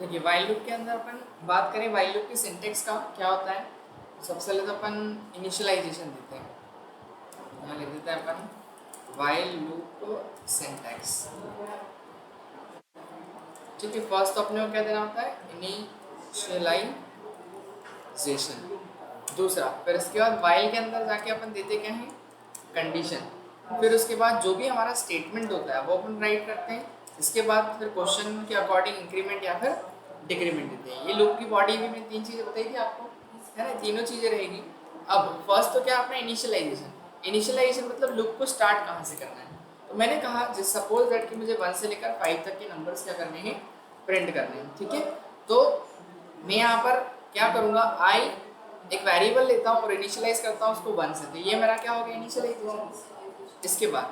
देखिए while loop के अंदर अपन बात करें वाइल लूप की सिंटेक्स का क्या होता है। सबसे पहले तो अपन इनिशियलाइजेशन देते हैं, यहाँ लिख देते हैं अपन वाइल लूप सिंटेक्स। ठीक है, फर्स्ट तो अपने को क्या देना होता है, इनिशियलाइजेशन। दूसरा फिर इसके बाद वाइल के अंदर जाके अपन देते क्या है, कंडीशन। फिर उसके बाद जो भी हमारा स्टेटमेंट होता है वो अपन राइट करते हैं। इसके बाद फिर क्वेश्चन के अकॉर्डिंग इंक्रीमेंट या फिर डिक्रीमेंट देते हैं। ये लूप की बॉडी भी मैंने तीन चीज़ें बताई थी आपको, है ना, तीनों चीज़ें रहेगी। अब फर्स्ट तो क्या अपना इनिशियलाइजेशन। इनिशियलाइजेशन मतलब लूप को स्टार्ट कहाँ से करना है। तो मैंने कहा जिस सपोज दैट कि मुझे 1 से लेकर 5 तक के नंबर्स क्या करने हैं, प्रिंट करने हैं। ठीक है, तो मैं यहाँ पर क्या करूँगा, आई एक वेरिएबल लेता हूँ और इनिशियलाइज करता हूँ उसको 1 से, तो ये मेरा क्या हो गया, इनिशियलाइजेशन। इसके बाद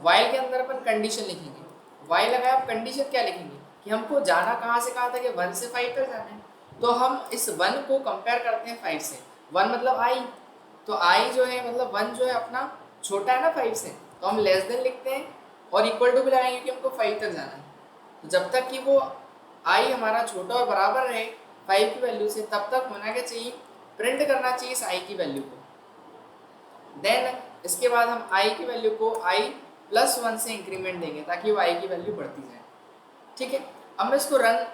वाइल के अंदर अपन कंडीशन लिखेंगे। वाइल अगर आप कंडीशन क्या लिखेंगे कि हमको जाना कहाँ से कहाँ तक है, 1 से 5 तक जाना है। तो हम इस 1 को कंपेयर करते हैं 5 से। 1 मतलब आई, तो आई जो है मतलब 1 जो है अपना छोटा है ना 5 से, तो हम लेस देन लिखते हैं और इक्वल टू भी लगाएंगे कि हमको 5 तक जाना है। तो जब तक कि वो आई हमारा छोटा और बराबर रहे 5 की वैल्यू से, तब तक होना क्या चाहिए, प्रिंट करना चाहिए इस आई की वैल्यू को। देन इसके बाद हम आई की वैल्यू को आई प्लस 1 से इंक्रीमेंट देंगे ताकि वो आई की वैल्यू बढ़ती जाए। ठीक है, अब मैं इसको रन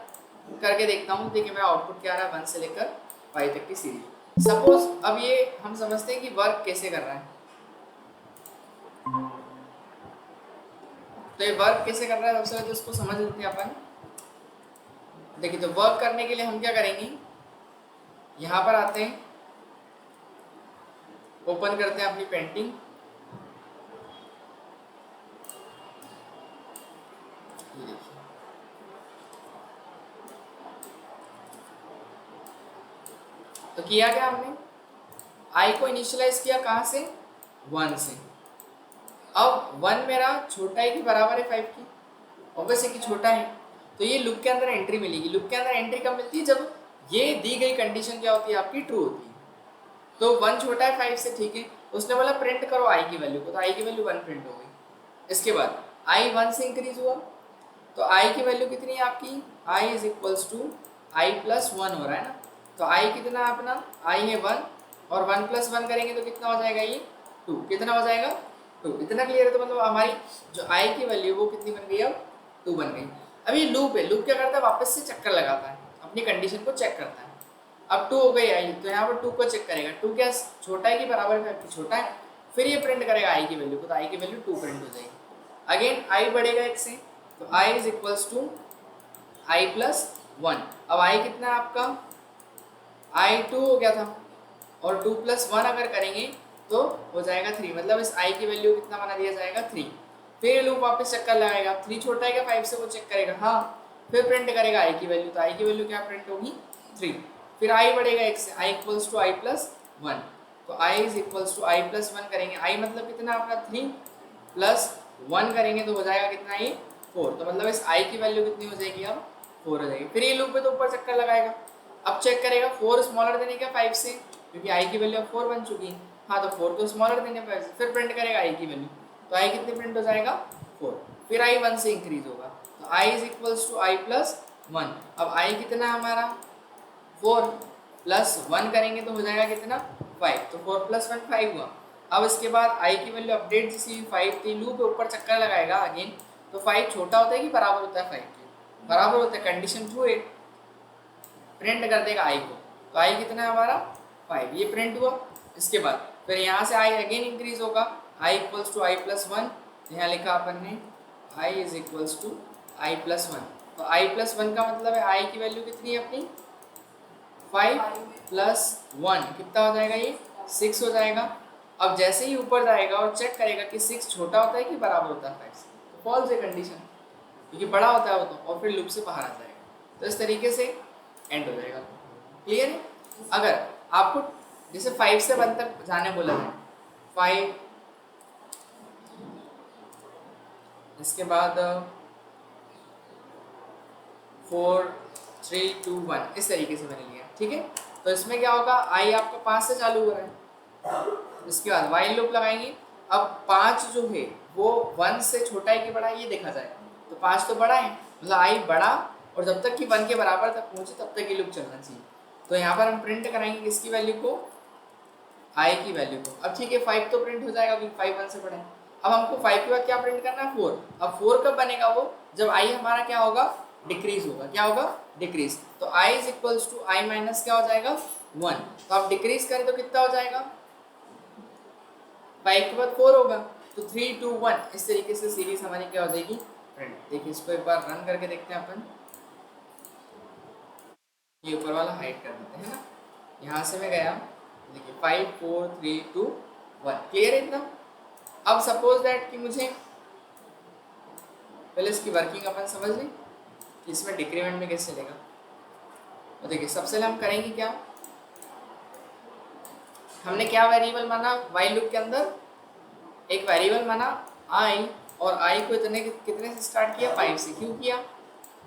करके देखता हूँ। देखिए मेरा आउटपुट क्या आ रहा है, 1 से लेकर 5 तक की सीरीज। सपोज अब ये हम समझते हैं कि वर्क कैसे कर रहा है। तो ये वर्क कैसे कर रहा है, सबसे पहले तो इसको समझ लेते हैं अपन। देखिए तो वर्क करने के लिए हम क्या करेंगे, यहाँ पर आते हैं, ओपन करते हैं अपनी पेंटिंग। तो किया क्या हमने, आई को इनिशियलाइज किया कहाँ से, 1 से। अब 1 मेरा छोटा है कि बराबर है 5 की, ऑब्वियसली कि छोटा है। तो ये लूप के अंदर एंट्री मिलेगी। लूप के अंदर एंट्री कब मिलती है, जब ये दी गई कंडीशन क्या होती है आपकी, ट्रू होती है। तो 1 छोटा है 5 से, ठीक है। उसने बोला प्रिंट करो आई की वैल्यू को, तो आई की वैल्यू 1 प्रिंट हो गई। इसके बाद आई 1 से इंक्रीज हुआ, तो आई की वैल्यू कितनी है आपकी, i is equals to i plus 1 हो रहा है ना। तो आई कितना है अपना, आई है 1 और 1 प्लस 1 करेंगे तो कितना हो जाएगा, ये 2। कितना हो जाएगा, 2। इतना क्लियर है। तो मतलब हमारी जो आई की वैल्यू वो कितनी बन गई, अब 2 बन गई। अब ये लूप है, लूप क्या करता है, वापस से चक्कर लगाता है, अपनी कंडीशन को चेक करता है। अब 2 हो गई आई, तो यहाँ पर 2 को चेक करेगा, 2 क्या छोटा है कि बराबर है, छोटा है। फिर ये प्रिंट करेगा आई की वैल्यू को, तो आई की वैल्यू 2 प्रिंट हो जाएगी। अगेन आई बढ़ेगा 1 से, तो i is equals to i plus 1। अब आई कितना है आपका, आई 2 हो गया था, और 2 प्लस 1 अगर करेंगे तो हो जाएगा 3। मतलब इस आई की वैल्यू कितना बना दिया जाएगा, 3। फिर लूप वापस चक्कर लगाएगा, 3 छोटा है क्या 5 से, वो चेक करेगा, हाँ। फिर प्रिंट करेगा आई की वैल्यू, तो आई की वैल्यू क्या प्रिंट होगी, 3। फिर आई बढ़ेगा 1 से, i equals to i plus 1। तो i is equals to i plus 1 करेंगे, आई मतलब कितना आपका 3 प्लस 1 करेंगे तो हो जाएगा कितना, ये 4। तो मतलब इस आई की वैल्यू कितनी हो जाएगी, अब 4 हो जाएगी। फिर ये लूप पे तो ऊपर चक्कर लगाएगा, अब चेक करेगा 4 स्मॉलर देने का 5 से, क्योंकि आई की वैल्यू 4 बन चुकी है। हाँ, तो 4 तो स्मॉलर देने 5 से, फिर प्रिंट करेगा आई की वैल्यू, तो आई कितनी प्रिंट हो जाएगा, 4। फिर आई 1 से इंक्रीज होगा, तो i is equals to i plus 1। अब आई कितना है हमारा, 4 प्लस 1 करेंगे तो हो जाएगा कितना, 5। तो 4 प्लस 1 5 हुआ। अब इसके बाद आई की वैल्यू अपडेट जैसी 5 थी, लूप ऊपर चक्कर लगाएगा अगेन। तो 5 छोटा होता है कि बराबर होता है 5 के, बराबर होता है, कंडीशन ट्रू है, प्रिंट कर देगा आई को। तो आई कितना है हमारा, 5, ये प्रिंट हुआ। इसके बाद फिर यहाँ से आई अगेन इंक्रीज होगा, i equals to i plus 1। यहाँ लिखा अपन ने i is equals to i plus 1। तो आई प्लस 1 का मतलब है आई की वैल्यू कितनी है अपनी, 5 प्लस 1 कितना हो जाएगा, ये 6 हो जाएगा। अब जैसे ही ऊपर जाएगा और चेक करेगा कि 6 छोटा होता है कि बराबर होता है 5 से, तो फॉल्स है कंडीशन, क्योंकि बड़ा होता है वो तो, और फिर लूप से बाहर आ जाएगा। तो इस तरीके से एंड हो जाएगा। क्लियर है। अगर आपको जैसे 5 से 1 तक जाने बोला है, 5, इसके बाद 4 3 2 1, इस तरीके से मैंने लिया, ठीक है। तो इसमें क्या होगा, आई आपका 5 से चालू हो रहा है, इसके बाद वाइल लूप लगाएंगे। अब 5 जो है वो 1 से छोटा है कि बड़ा है, ये देखा जाए। तो 5 तो बड़ा है, मतलब आई बड़ा और जब तक कि 1 के बराबर तक पहुंचे तब तक ये लूप चलना चाहिए। तो यहाँ पर हम प्रिंट कराएंगे किसकी वैल्यू को, i की वैल्यू को। अब ठीक है 5 तो प्रिंट हो जाएगा क्योंकि 5 1 से बड़ा है। अब हमको 5 के बाद क्या प्रिंट करना है, 4। अब 4 कब बनेगा, वो जब i हमारा क्या होगा, डिक्रीज होगा। क्या होगा, डिक्रीज। तो i is equals to i minus क्या हो जाएगा, 1। तो आप डिक्रीज करें तो कितना हो जाएगा, 5 के बाद 4 होगा, तो 3 2 1 इस तरीके से सीरीज हमारी क्या हो जाएगी, प्रिंट। देखिए इसको एक बार रन करके देखते हैं अपन। ये ऊपर वाला हाइड कर देते हैं ना, यहाँ से मैं गया, देखिए 5 4 3 2 1, क्लियर है इतना। अब सपोज दैट कि मुझे पहले इसकी वर्किंग अपन समझ लें कि इसमें डिक्रीमेंट में कैसे चलेगा। तो देखिए सबसे पहले हम करेंगे क्या, हमने क्या वेरिएबल माना वाइल लूप के अंदर, एक वेरिएबल माना i, और i को कितने से स्टार्ट किया, 5 से। क्यों किया,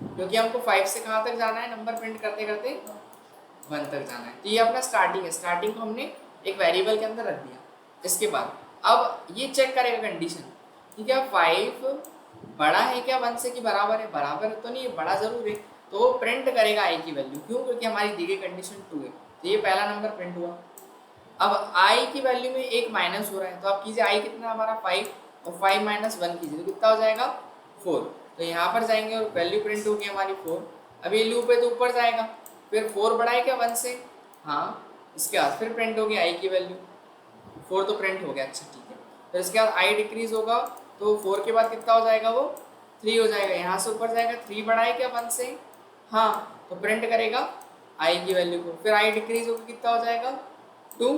क्योंकि हमको 5 से कहाँ तक जाना है, नंबर प्रिंट करते करते 1 तक जाना है। तो ये अपना स्टार्टिंग है, स्टार्टिंग को हमने एक वेरिएबल के अंदर रख दिया। इसके बाद अब ये चेक करेगा कंडीशन, ठीक है 5 बड़ा है क्या 1 से, कि बराबर है, बराबर तो नहीं है, बड़ा जरूर है। तो वो प्रिंट करेगा i की वैल्यू, क्यों, क्योंकि हमारी दी गई कंडीशन 2 है। तो ये पहला नंबर प्रिंट हुआ। अब i की वैल्यू में एक माइनस हो रहा है, तो आप कीजिए i कितना हमारा 5, और 5 माइनस 1 कीजिए तो कितना हो जाएगा 4। तो यहाँ पर जाएंगे और वैल्यू प्रिंट होगी हमारी 4। अब ये लूप है तो ऊपर जाएगा, फिर 4 बड़ा है क्या 1 से, हाँ। इसके बाद फिर प्रिंट होगी i की वैल्यू, 4 तो प्रिंट हो गया, अच्छा ठीक है। फिर इसके बाद i डिक्रीज होगा, तो 4 के बाद कितना हो जाएगा, वो 3 हो जाएगा। यहाँ से ऊपर जाएगा, 3 बड़ा है क्या 1 से, हाँ, तो प्रिंट करेगा i की वैल्यू को। फिर i डिक्रीज होकर कितना हो जाएगा 2,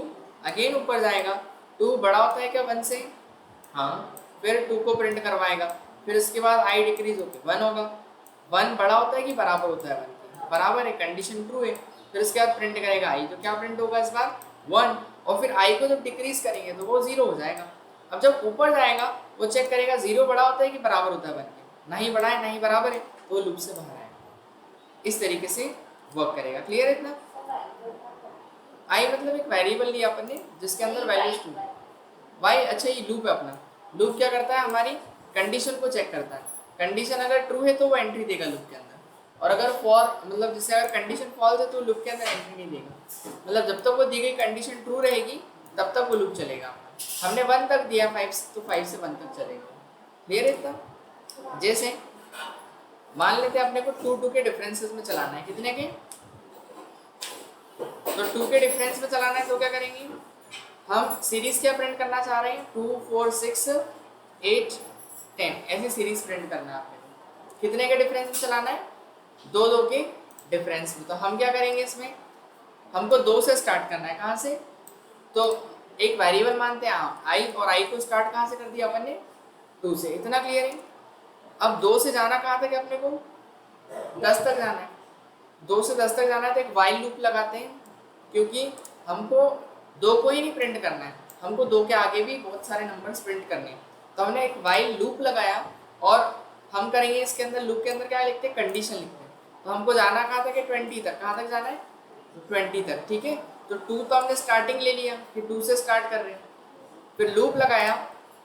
अगेन ऊपर जाएगा, 2 बड़ा होता है क्या 1 से, हाँ, फिर 2 को प्रिंट करवाएगा। फिर इसके बाद i डिक्रीज होकर 1 होगा, 1 बड़ा होता है कि बराबर होता है 1 के, बराबर है, कंडीशन ट्रू है। फिर इसके बाद प्रिंट करेगा i, तो क्या प्रिंट होगा इस बार 1, और फिर i को जब डिक्रीज करेंगे तो वो 0 हो जाएगा। अब जब ऊपर जाएगा वो चेक करेगा 0 बड़ा होता है कि बराबर होता है 1 के, ना ही बड़ा है ना ही बराबर है, तो वो लूप से बाहर आएगा। इस तरीके से वर्क करेगा, क्लियर है इतना। i मतलब एक वेरिएबल लिया अपन ने जिसके अंदर वैल्यूज 2 y, अच्छा ये लूप है अपना। लूप क्या करता है, हमारी कंडीशन को चेक करता है। कंडीशन अगर ट्रू है तो वो एंट्री देगा लूप के अंदर, और अगर फॉर मतलब जैसे अगर कंडीशन फॉल्स है तो लूप के अंदर एंट्री नहीं देगा। मतलब जब तक वो दी गई कंडीशन ट्रू रहेगी तब तक वो लूप चलेगा। हमने 1 तक दिया 5 से, तो 5 से 1 तक चलेगा, क्लियर है इतना। जैसे मान लेते हैं अपने को 2 2 के डिफरेंसेस में चलाना है, कितने के, तो 2 के डिफरेंस में चलाना है, तो क्या करेंगे हम, सीरीज क्या प्रिंट करना चाह रहे हैं, 2 4 6 8 10 ऐसी सीरीज प्रिंट करना है आपने को। कितने के डिफरेंस में चलाना है, 2 2 के डिफरेंस में। तो हम क्या करेंगे इसमें, हमको 2 से स्टार्ट करना है, कहाँ से, तो एक वेरिएबल मानते हैं i, और i को स्टार्ट कहाँ से कर दिया अपन ने, 2 से। इतना क्लियर है। अब 2 से जाना कहाँ तक है अपने को, 10 तक जाना है। 2 से 10 तक जाना है तो एक वाइल लूप लगाते हैं, क्योंकि हमको 2 को ही नहीं प्रिंट करना है, हमको 2 के आगे भी बहुत सारे नंबर्स प्रिंट करने हैं। तो हमने एक वाइल लूप लगाया, और हम करेंगे इसके अंदर, लूप के अंदर क्या लिखते हैं, कंडीशन लिखते हैं। तो हमको जाना कहाँ तक है, 20 तक। कहाँ तक जाना है, 20 तक, ठीक है। तो 2 तो हमने स्टार्टिंग ले लिया, फिर 2 से स्टार्ट कर रहे हैं, फिर लूप लगाया,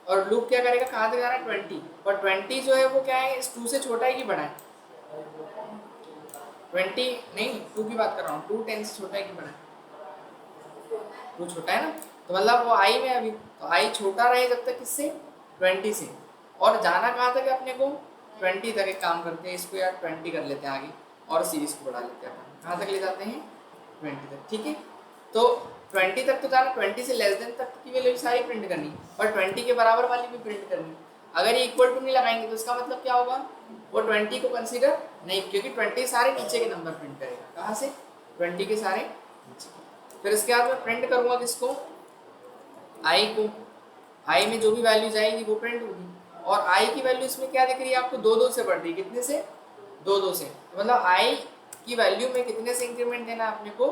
और लूप क्या करेगा, कहाँ तक जाना है 20, और 20 जो है वो क्या है, इस 2 से छोटा है कि बड़ा है, 20 नहीं 2 की बात कर रहा हूँ, 2 10 से छोटा है कि बड़ा है, 2 छोटा है ना। तो मतलब वो i में अभी, तो i छोटा रहे जब तक किससे, 20 से। और जाना कहाँ तक है अपने को, 20 तक। एक काम करते हैं, इसको यार 20 कर लेते हैं आगे, और सीरीज को बढ़ा लेते हैं अपन, कहाँ तक ले जाते हैं 20 तक, ठीक है। तो 20 तक तो जाना, 20 से लेस देन तक की वैल्यू सारी प्रिंट करनी, और 20 के बराबर वाली भी प्रिंट करनी। अगर ये इक्वल टू नहीं लगाएंगे तो इसका मतलब क्या होगा, वो 20 को कंसीडर नहीं, क्योंकि 20 सारे नीचे के नंबर प्रिंट करेगा। कहाँ से, 20 के सारे नीचे। फिर इसके बाद मैं प्रिंट करूँगा किसको, i को। i में जो भी वैल्यू जाएगी वो प्रिंट होगी, और i की वैल्यू इसमें क्या दिख रही है आपको, 2 2 से बढ़ रही है, कितने से, 2 2 से। तो मतलब i की वैल्यू में कितने से इंक्रीमेंट देना है अपने को,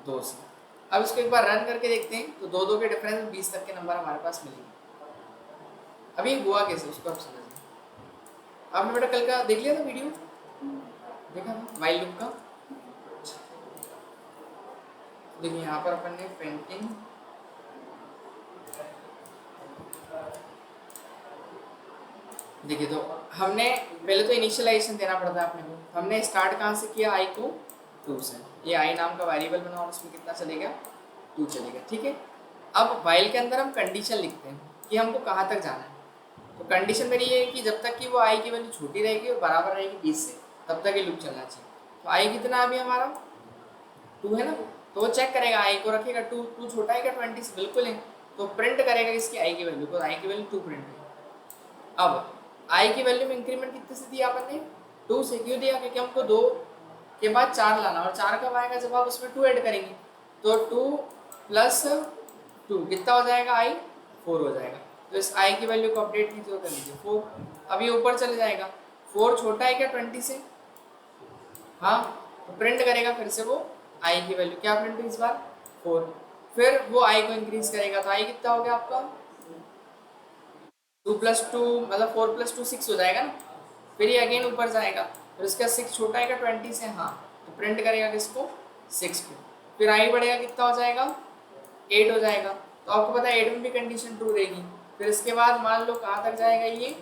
2 से। अब इसको एक बार रन करके देखते हैं, तो 2 2 के डिफरेंस में 20 तक के नंबर हमारे पास मिलेंगे। अभी हुआ कैसे उसको आप समझिए। आपने बेटा कल का देख लिया था वीडियो, देखा था वाइल लूप का। देखिए यहाँ पर अपन ने पेंटिंग, देखिए तो हमने पहले तो इनिशियलाइजेशन देना पड़ता है अपने को। हमने स्टार्ट कहाँ से किया, आई को 2 से। ये आई नाम का वेरिएबल बना और उसमें कितना चलेगा, 2 चलेगा, ठीक है। अब वाइल के अंदर हम कंडीशन लिखते हैं कि हमको कहाँ तक जाना है। तो कंडीशन मेरी ये है कि जब तक कि वो आई की वैल्यू छोटी रहेगी और बराबर रहेगी 20 से, तब तक ये लूप चलना चाहिए। तो आई कितना अभी हमारा 2 है ना, तो वो चेक करेगा, आई को रखेगा 2, 2 छोटा है क्या 20 से, बिल्कुल है। तो प्रिंट करेगा इसकी आई की वैल्यू को, आई की वैल्यू 2 प्रिंट है। अब आई की वैल्यू में इंक्रीमेंट कितने से दिया अपन ने, 2 से। क्यों दिया, क्योंकि हमको 2 के बाद 4 लाना, और 4 कब आएगा, जब आप उसमें 2 ऐड करेंगे। तो 2 प्लस 2 कितना हो जाएगा, आई 4 हो जाएगा। तो इस आई की वैल्यू को अपडेट कीजिए, कर लीजिए 4। अब ये ऊपर चले जाएगा, 4 छोटा है क्या 20 से, हाँ। तो प्रिंट करेगा फिर से वो आई की वैल्यू, क्या प्रिंट हुई इस बार, 4। फिर वो आई को इंक्रीज करेगा, तो आई कितना हो गया आपका, 2 प्लस 2 मतलब 4 प्लस 2 6 हो जाएगा ना। फिर ये अगेन ऊपर जाएगा, फिर इसका 6 छोटा है क्या 20 से, हाँ। तो प्रिंट करेगा किसको, 6 को। फिर आई बढ़ेगा, कितना हो जाएगा, 8 हो जाएगा। तो आपको पता है 8 में भी कंडीशन ट्रू रहेगी। फिर इसके बाद मान लो कहाँ तक जाएगा, ये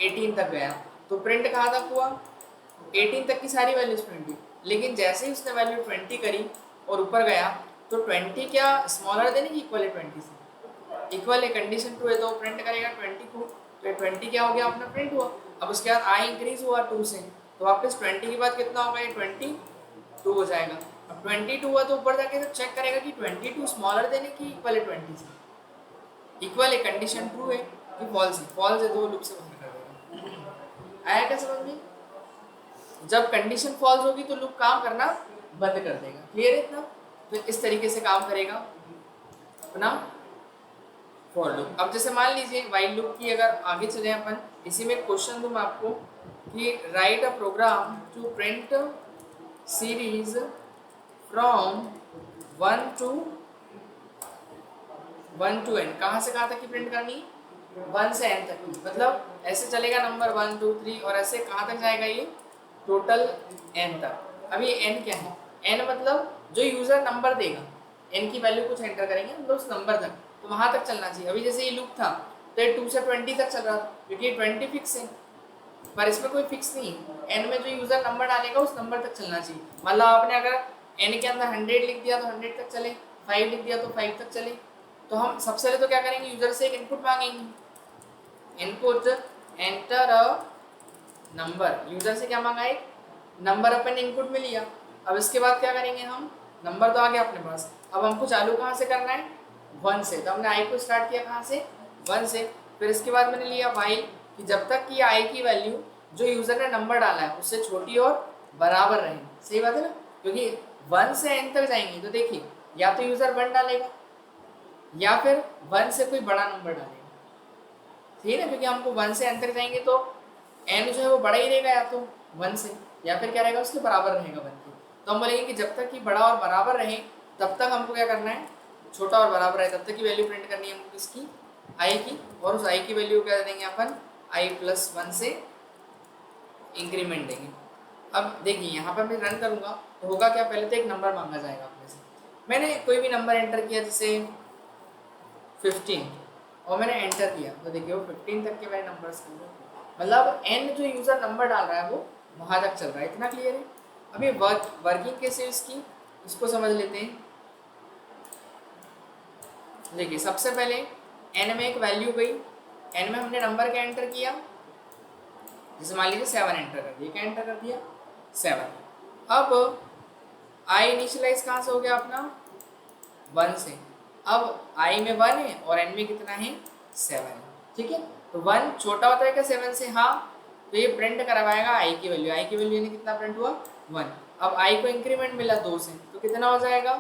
18 तक गया। तो प्रिंट कहाँ तक हुआ, 18 तक की सारी वैल्यूज प्रिंट हुई। लेकिन जैसे ही उसने वैल्यू 20 करी और ऊपर गया, तो 20 क्या स्मॉलर देने की इक्वल है 20 से, इक्वल है, कंडीशन ट्रू है, तो प्रिंट करेगा 20 को। तो 20 क्या हो गया अपना, प्रिंट हुआ। अब उसके बाद आई इंक्रीज हुआ 2 से, तो वापस 20 के बाद कितना होगा, ये 22 हो जाएगा। अब 22 हुआ तो ऊपर जाके चेक करेगा कि 22 स्मॉलर देने की इक्वल है 20 से, इक्वल है, कंडीशन ट्रू है कि फॉल्स है, फॉल्स है तो लूप से बाहर कर देगा। आया क्या समझ में, जब कंडीशन फॉल्स होगी तो लूप काम करना बंद कर देगा, क्लियर है इतना। तो इस तरीके से काम करेगा अपना फॉर लूप। अब जैसे मान लीजिए वाइल लूप की अगर आगे चले अपन, इसी में क्वेश्चन दूं मैं आपको कि write a program to print series from 1 to n। कहाँ से कहाँ तक की प्रिंट करनी, 1 से n तक की, मतलब ऐसे चलेगा नंबर 1 2 3 और ऐसे कहाँ तक जाएगा ये, टोटल n तक। अब ये n क्या है, n मतलब जो यूजर नंबर देगा, n की वैल्यू कुछ एंटर करेंगे मतलब उस नंबर तक, तो वहां तक चलना चाहिए। अभी जैसे ये लूप था तो ये 2 से 20 तक चल रहा था, क्योंकि 20 फिक्स है, पर इसमें कोई फिक्स नहीं है। n में जो यूजर नंबर डालेगा उस नंबर तक चलना चाहिए। मतलब आपने अगर n के अंदर 100 लिख दिया तो 100 तक चले, 5 लिख दिया तो 5 तक चले। तो हम सबसे पहले तो क्या करेंगे, यूजर से एक इनपुट मांगेंगे, input enter a number. User से क्या मांगा, एक नंबर अपन इनपुट में लिया। अब इसके बाद क्या करेंगे हम, नंबर तो आ गया अपने पास, अब हमको चालू कहाँ से करना है, 1 से। तो हमने आई को स्टार्ट किया कहाँ से, 1 से। फिर इसके बाद मैंने लिया वाइल कि जब तक कि आई की वैल्यू जो यूजर ने नंबर डाला है उससे छोटी और बराबर रहे। सही बात है ना, क्योंकि 1 से n तक जाएंगे तो देखिए या तो यूजर 1 डालेगा या फिर 1 से कोई बड़ा नंबर डालेगा, ठीक है ना। क्योंकि हमको 1 से n तक जाएंगे तो n जो है वो बड़ा ही रहेगा, या तो 1 से या फिर क्या रहेगा उसके बराबर रहेगा 1 के। तो हम बोलेंगे कि जब तक कि बड़ा और बराबर रहे तब तक हमको क्या करना है, छोटा और बराबर रहे तब तक की वैल्यू प्रिंट करनी है हमको किसकी, आई की। और उस आई की वैल्यू क्या देंगे अपन, आई प्लस 1 से इंक्रीमेंट देंगे। अब देखिए यहाँ पर मैं रन करूँगा तो होगा क्या, पहले तो एक नंबर मांगा जाएगा अपने से। मैंने कोई भी नंबर एंटर किया जैसे 15 और मैंने एंटर किया तो देखिए वो 15 तक के मेरे नंबर्स, मतलब n जो यूज़र नंबर डाल रहा है वो वहाँ तक चल रहा है। इतना क्लियर है। अभी वर्किंग कैसे इसकी, इसको समझ लेते हैं। देखिए सबसे पहले n में एक वैल्यू गई, n में हमने नंबर क्या एंटर किया, जैसे मान लीजिए 7 एंटर कर दिया, क्या एंटर कर दिया 7। अब आई इनिशियलाइज कहाँ से हो गया अपना, 1 से। अब आई में 1 है और n में कितना है 7 है, ठीक है। तो 1 छोटा होता है क्या 7 से, हाँ। तो ये प्रिंट करवाएगा आई की वैल्यू, आई की वैल्यू यानी कितना प्रिंट हुआ 1। अब आई को इंक्रीमेंट मिला 2 से, तो कितना हो जाएगा,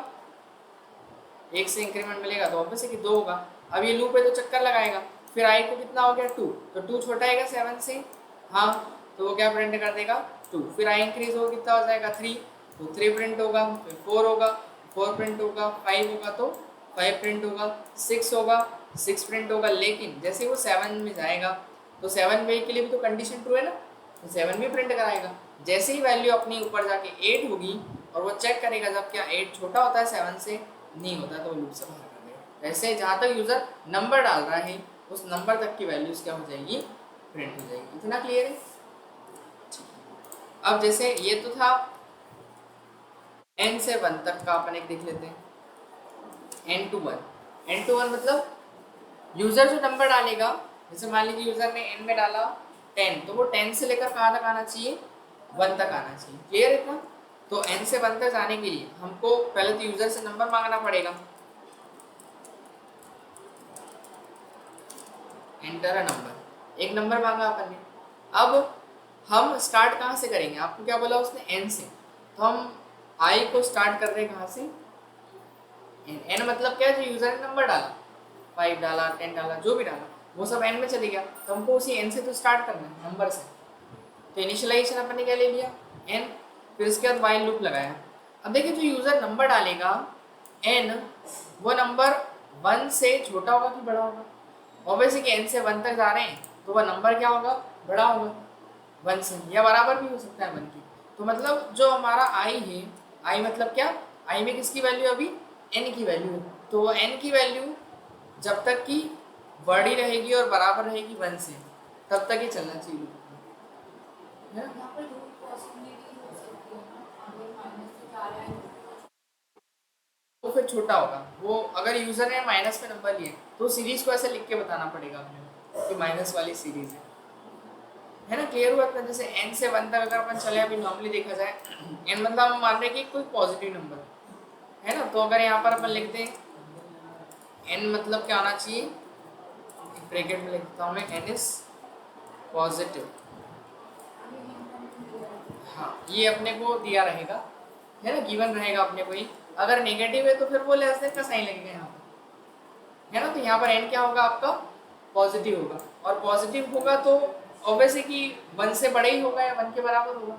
1 से इंक्रीमेंट मिलेगा तो ऑब्वियस है कि 2 होगा। अब ये लूप है तो चक्कर लगाएगा। फिर आई को कितना हो गया 2, तो 2 छोटा है 7 से, हाँ। तो वो क्या प्रिंट कर देगा 2। फिर आई इंक्रीज होगा कितना हो जाएगा 3, तो 3 प्रिंट होगा। फिर 4 होगा, 4 प्रिंट होगा। 5 होगा तो 5 प्रिंट होगा। 6 होगा, 6 प्रिंट होगा। लेकिन जैसे वो 7 में जाएगा तो 7 वे के लिए भी तो कंडीशन ट्रू है ना, तो 7 भी प्रिंट कराएगा। जैसे ही वैल्यू अपनी ऊपर जाके 8 होगी और वो चेक करेगा जब क्या 8 छोटा होता है 7 से, नहीं होता तो वो लूप से बाहर कर देगा। ऐसे जहाँ तक यूज़र नंबर डाल रहा है उस नंबर तक की वैल्यूज क्या हो जाएगी, प्रिंट हो जाएगी। इतना क्लियर है? अब जैसे ये तो था n से 1 तक का, अपन एक देख लेते हैं n to 1। n to 1 मतलब यूजर जो नंबर डालेगा, जैसे मान लीजिए यूजर ने n में डाला 10, तो वो 10 से लेकर कहाँ तक आना चाहिए? 1 तक आना चाहिए। क्लियर है इतना? तो n से 1 तक जाने के लिए हमको पहले तो यूजर से नंबर मांगना पड़ेगा, एंटर अ नंबर, एक नंबर मांगा अपन ने। अब हम स्टार्ट कहाँ से करेंगे? आपको क्या बोला उसने? n से। तो हम i को स्टार्ट कर रहे हैं कहाँ से? n मतलब क्या? जो यूजर ने नंबर डाला, 5 डाला, 10 डाला, जो भी डाला वो सब n में चले गया, तो हमको उसी n से तो स्टार्ट करना है, नंबर से। तो इनिशियलाइजेशन अपन ने क्या ले लिया? n। फिर उसके बाद वाइल लूप लगाया। अब देखिए जो यूजर नंबर डालेगा n, वो नंबर 1 से छोटा होगा कि बड़ा होगा? ऑब्वियसली कि n से 1 तक जा रहे हैं तो वह नंबर क्या होगा? बड़ा होगा 1 से, या बराबर भी हो सकता है 1 की। तो मतलब जो हमारा i है, i मतलब क्या? i में किसकी वैल्यू अभी? n की वैल्यू है। तो n की वैल्यू जब तक कि बड़ी रहेगी और बराबर रहेगी 1 से, तब तक ही चलना चाहिए। वो फिर छोटा होगा। वो अगर यूजर ने माइनस में नंबर लिए तो सीरीज को ऐसे लिख के बताना पड़ेगा अपने कि माइनस वाली सीरीज है ना? क्लियर हुआ? जैसे n से 1 तक अगर अपन चले, अभी नॉर्मली देखा जाए n मतलब हम मान रहे हैं कि कोई पॉजिटिव नंबर है ना, तो अगर यहाँ पर अपन लिखते हैं n मतलब क्या होना चाहिए? ब्रैकेट में लिखता हूँ मैं, n इज पॉजिटिव। हाँ, ये अपने को दिया रहेगा, है ना, गिवन रहेगा अपने को ही। अगर नेगेटिव है तो फिर वो लेस देन का साइन लगेगा यहाँ पर, है ना। तो यहाँ पर n क्या होगा? आपका पॉजिटिव होगा, और पॉजिटिव होगा तो ऑब्वियसली कि 1 से बड़ा ही होगा या 1 के बराबर होगा।